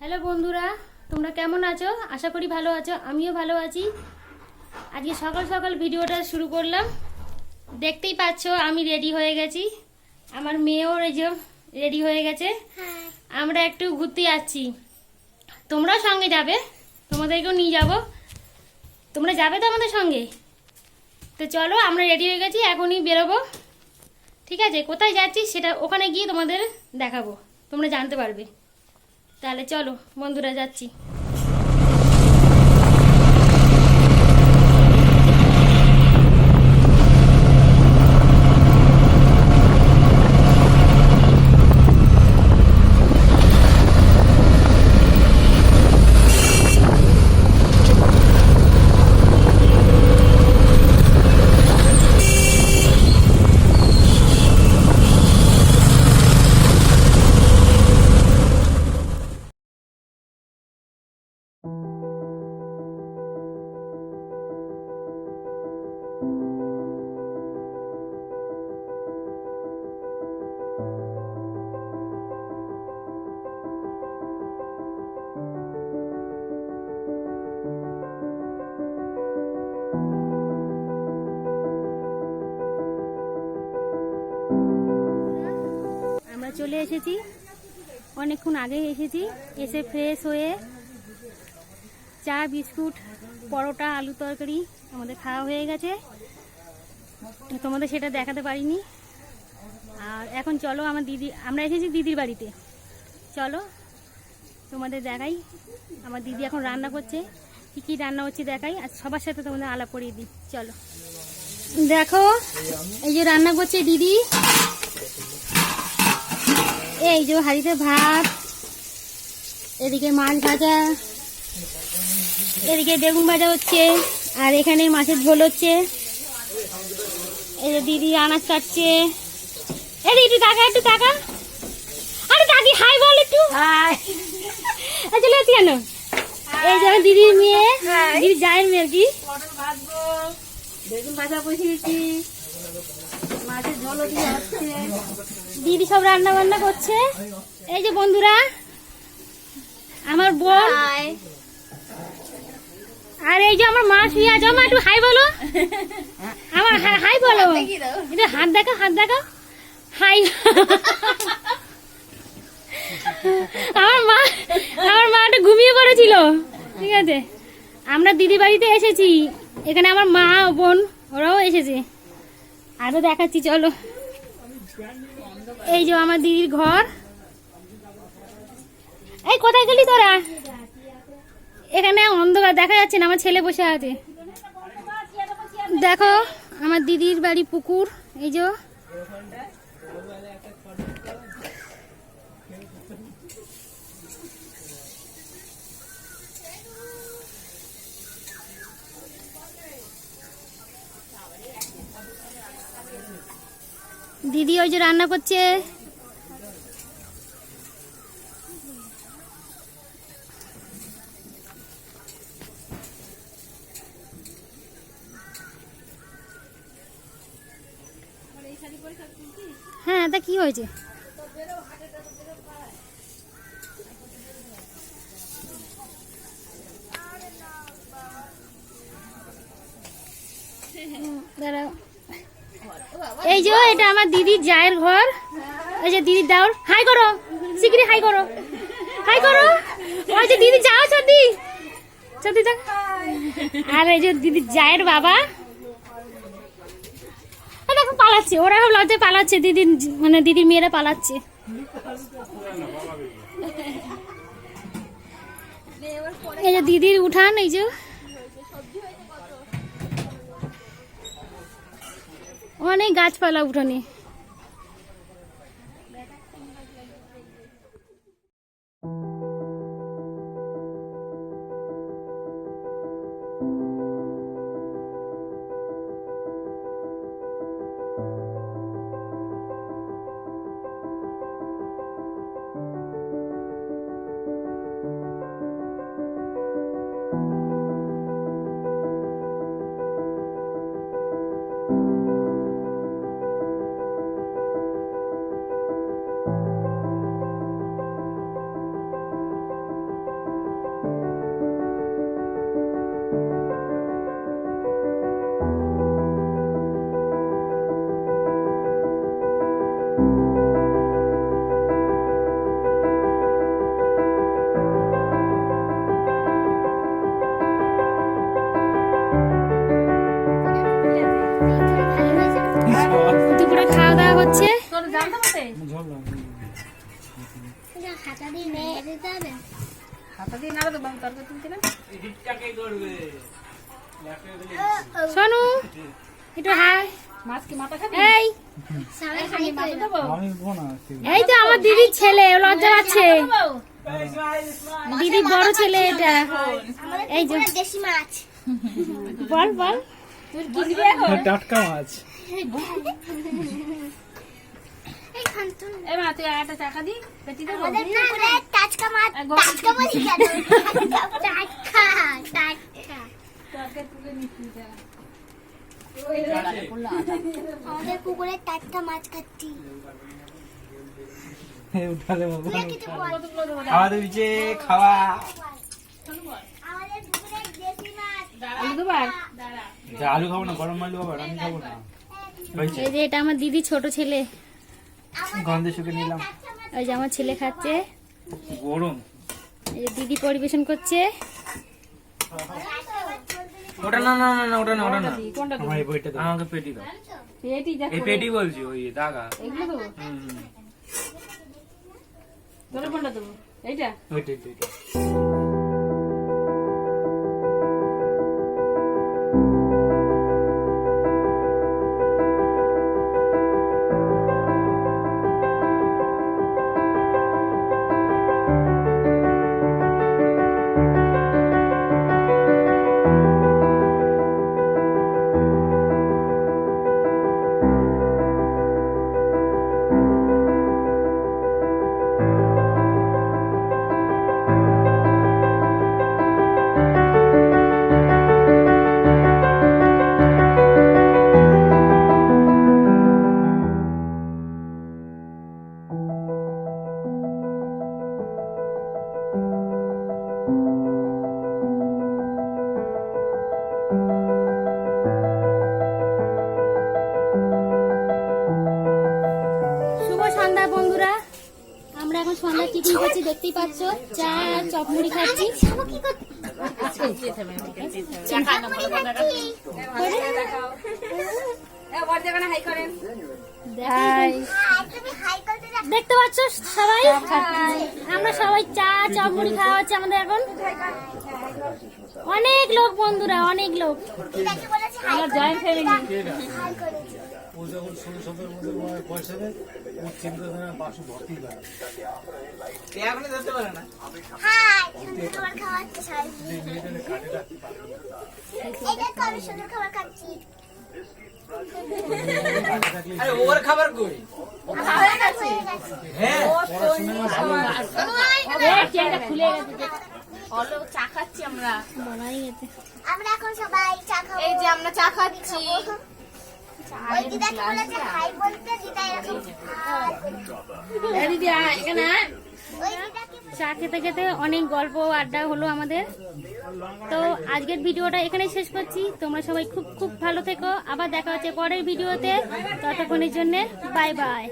Hello বন্ধুরা, তোমরা কেমন আছো? আশা করি ভালো আছো। আমিও ভালো আছি। আজকে সকাল সকাল ভিডিওটা শুরু করলাম। দেখতেই পাচ্ছ আমি রেডি হয়ে গেছি, আমার মেয়েও রেডি হয়ে গেছে। আমরা একটু ঘুরতে যাচ্ছি, তোমরাও সঙ্গে যাবে, তোমাদেরকেও নিয়ে যাব। তোমরা যাবে তো আমাদের সঙ্গে? তো চলো, আমরা রেডি হয়ে গেছি, এখনই বেরোবো। ঠিক আছে, কোথায় যাচ্ছি সেটা ওখানে গিয়ে তোমাদের দেখাবো, তোমরা জানতে পারবে। তাহলে চলো বন্ধুরা, যাচ্ছি। আমরা চলে এসেছি, অনেকক্ষণ আগে এসেছি। এসে ফ্রেশ হয়ে চা, বিস্কুট, পরোটা, আলু তরকারি আমাদের খাওয়া হয়ে গেছে। তোমাদের সেটা দেখাতে পারিনি। আর এখন চলো, আমরা এসেছি দিদির বাড়িতে। চলো তোমাদের দেখাই, আমার দিদি এখন রান্না করছে। কী কী রান্না হচ্ছে দেখাই, আর সবার সাথে তোমাদের আলাপ করিয়ে দিই। চলো দেখো, এই যে রান্না করছে দিদি। এই যে হাঁড়িতে ভাত, এদিকে মাছ ভাজা, এদিকে বেগুন ভাজা হচ্ছে, আর এখানে মাছের ঝোল হচ্ছে। এই যে দিদি আনাজ কাটছে। এই একটু টাকা, একটু টাকা, আরে কাকি হাই বল একটু। চলে আসছি কেন? এই যে দিদির মেয়ে, দিদির জায়ের মেয়ে আর কি। বেগুন ভাজা বসিয়েছি, মাছের ঝোল দিয়ে হচ্ছে, দিদি সব রান্না বান্না করছে। এই যে বন্ধুরা, আমার বোন, আর এই যে আমার মা শুয়ে আছে। আমার একটু হাই বলো, আমার হাই বলো, এটা হাত দেখা, হাত দেখা, হাই। আমার মা একটু ঘুমিয়ে পড়েছিল। ঠিক আছে, আমরা দিদি বাড়িতে এসেছি। এখানে আমার মা, বোন ওরাও এসেছে, আরো দেখাচ্ছি চলো। এই যে আমার দিদির ঘর। এই কোথায় গেলি তোরা? এখানে অন্ধকার, দেখা যাচ্ছে না, আমার ছেলে বসে আছে। দেখো আমার দিদির বাড়ি পুকুর। এই যে দিদি ওই যে রান্না করছে। হ্যাঁ, তা কি হয়েছে? এই যে এটা আমার দিদির জায়ের ঘর। এই যে দিদির দাওর, হাই করো শিগগিরি, হাই করো, হাই করো। ওই যে দিদি যাও, সর্দি সর্দি। আর এই যে দিদির জায়ের বাবা, দেখো পালাচ্ছে, ওরা সব লজ্জায় পালাচ্ছে, দিদির মানে দিদির মেয়েরা পালাচ্ছে। এই যে দিদির উঠান, এই যে অনেক গাছপালা উঠানে। হাতা দিয়ে নাড়া দেবো, তরকারি তুলতে না। সোনু একটু হাই। মাছ কি মাথা খাবি? এই মাথা দেবো? এই তো আমার দিদির ছেলে, ও লজ্জা পাচ্ছে। দিদির বড় ছেলে এটা। এই যে দেশি মাছ। বল বল। তুই কি দিবি এখন? টাটকা মাছ। এই মা, তুই একটা টাকা দি, পেটি দেবো। আমাদের পুকুরে টাটকা মাছ, টাটকা বলি কেন? টাটকা, টাটকা। তরকারি তুলে নিচ্ছি যা। আমাদের পুকুরে টাটকা মাছ খাচ্ছি। উঠালে বাবা। তুই কিছু বল। খাওয়া দিচ্ছে খাওয়া। আমাদের পুকুরে দেশি মাছ। আলু দেবো আর? আলু খাবো না, গরম আলু খাবো, আমি খাবো না। হয়েছে। এই যে এটা আমার দিদি ছোট ছেলে। গন্ধে শুকে নিলাম। ওই যে আমার ছেলে খাচ্ছে। গরম। এই যে দিদি পরিবেশন করছে। ওটা না না না না, ওটা না ওটা না। কোনটা দেবো? আমার এই বইটা দাও। আমাকে পেটি দাও। পেটি যা এই পেটি বলছি, ওই দাগা। এগুলো দেবো? তোরা কোনটা দেবো? এইটা? ওইটা ওইটা। শুভ সন্ধ্যা বন্ধুরা, আমরা এখন সন্ধ্যা টিফিন খাচ্ছি, দেখতেই পাচ্ছ। চা আর চপ মুড়ি খাচ্ছি। হাই। তুমি হাই করতে যা। দেখতে পাচ্ছ সবাই, আমরা সবাই চা চপ মুড়ি খাওয়া হচ্ছে আমাদের এখন। অনেক লোক বন্ধুরা, অনেক লোক। এটাকে বলেছে হাই আমার জয়েন্ট ফ্যামিলি। হাই করেছে। ও যখন 16-17 মধ্যে পয়সা দেয়, ও চিন্তা করে বাসু ভর্তি করে। এখনই ধরতে পারে না। হাই, সুন্দর খাবার খাওয়াচ্ছে সবাই। এটা কবে সুন্দর খাবার খাচ্ছি? আরে ওর খাবার কই? হয়ে গেছে। হ্যাঁ। চেনটা খুলে গেছে। বলাই গেছে। আমরা এখন সবাই চা খাবো। এই যে আমরা চা খাচ্ছি। ওই দিদাকে বলেছে হাই বলতে, দিদা এরকম হাই বলছে। এই দিদি আয়, এখানে আয়। ওই দিদাকে চা খেতে খেতে অনেক গল্প আড্ডা হলো আমাদের। তো আজকের ভিডিওটা এখানেই শেষ করছি। তোমরা সবাই খুব খুব ভালো থেকো। আবার দেখা হচ্ছে পরের ভিডিওতে। ততক্ষণের জন্য বাই বাই।